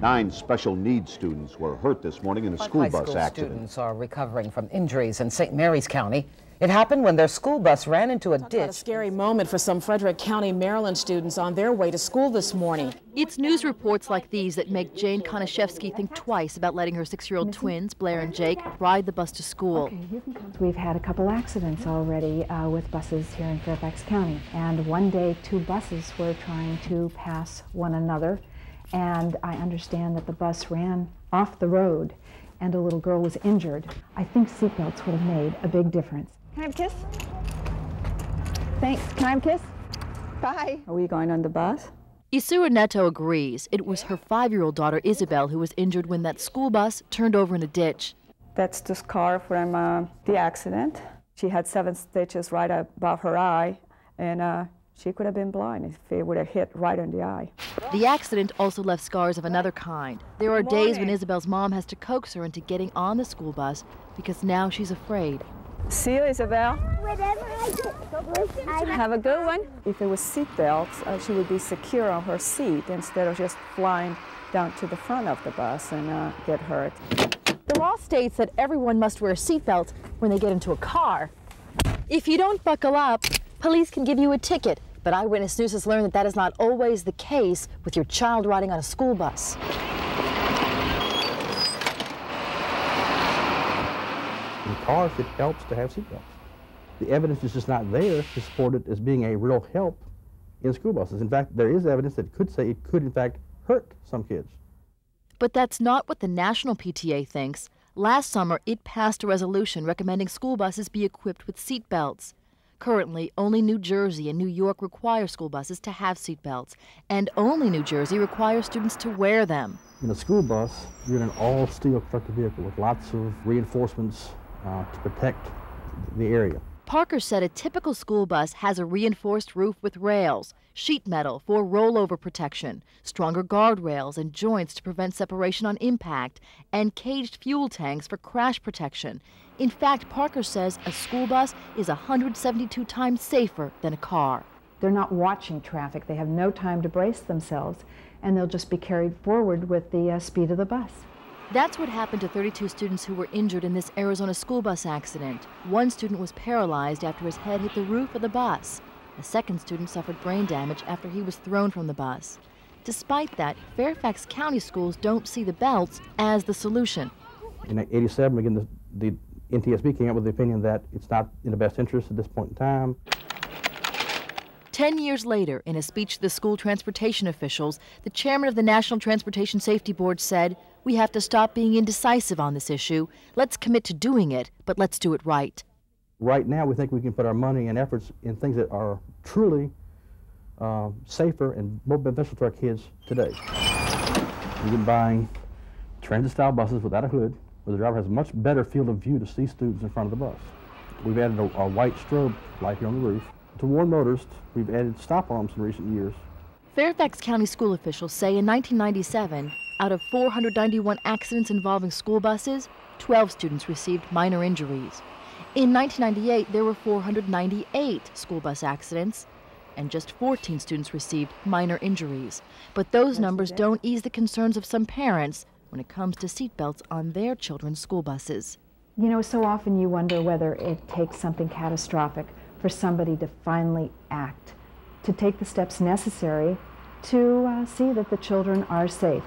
9 special needs students were hurt this morning in a school bus accident. Students are recovering from injuries in St. Mary's County. It happened when their school bus ran into a ditch. A scary moment for some Frederick County, Maryland students on their way to school this morning. It's news reports like these that make Jane Konashevsky think twice about letting her 6-year-old twins, Blair and Jake, ride the bus to school. We've had a couple accidents already with buses here in Fairfax County. And one day, 2 buses were trying to pass one another. And I understand that the bus ran off the road and a little girl was injured. I think seatbelts would have made a big difference. Can I have a kiss? Thanks. Can I have a kiss? Bye. Are we going on the bus? Isura Neto agrees. It was her 5-year-old daughter, Isabel, who was injured when that school bus turned over in a ditch. That's the scar from the accident. She had 7 stitches right above her eye, and she could have been blind if it would have hit right in the eye. The accident also left scars of another kind. There are days when Isabel's mom has to coax her into getting on the school bus because now she's afraid. See you, Isabel. Whatever I do. Have a good one. If it was seat belts, she would be secure on her seat instead of just flying down to the front of the bus and get hurt. The law states that everyone must wear a seatbelt when they get into a car. If you don't buckle up, police can give you a ticket. But Eyewitness News has learned that that is not always the case with your child riding on a school bus. In cars, it helps to have seatbelts. The evidence is just not there to support it as being a real help in school buses. In fact, there is evidence that could say it could, in fact, hurt some kids. But that's not what the National PTA thinks. Last summer, it passed a resolution recommending school buses be equipped with seatbelts. Currently, only New Jersey and New York require school buses to have seatbelts, and only New Jersey requires students to wear them. In a school bus, you're in an all-steel constructed vehicle with lots of reinforcements to protect the area. Parker said a typical school bus has a reinforced roof with rails, sheet metal for rollover protection, stronger guardrails and joints to prevent separation on impact, and caged fuel tanks for crash protection. In fact, Parker says a school bus is 172 times safer than a car. They're not watching traffic. They have no time to brace themselves, and they'll just be carried forward with the speed of the bus. That's what happened to 32 students who were injured in this Arizona school bus accident. One student was paralyzed after his head hit the roof of the bus. A second student suffered brain damage after he was thrown from the bus. Despite that, Fairfax County schools don't see the belts as the solution. In '87, again, the NTSB came up with the opinion that it's not in the best interest at this point in time. 10 years later, in a speech to the school transportation officials, the chairman of the National Transportation Safety Board said, "We have to stop being indecisive on this issue. Let's commit to doing it, but let's do it right." Right now, we think we can put our money and efforts in things that are truly safer and more beneficial to our kids today. We've been buying transit-style buses without a hood, where the driver has a much better field of view to see students in front of the bus. We've added a white strobe light here on the roof. To warn motorists, we've added stop arms in recent years. Fairfax County school officials say in 1997, out of 491 accidents involving school buses, 12 students received minor injuries. In 1998, there were 498 school bus accidents, and just 14 students received minor injuries. But those numbers don't ease the concerns of some parents when it comes to seatbelts on their children's school buses. You know, so often you wonder whether it takes something catastrophic for somebody to finally act, to take the steps necessary to see that the children are safe.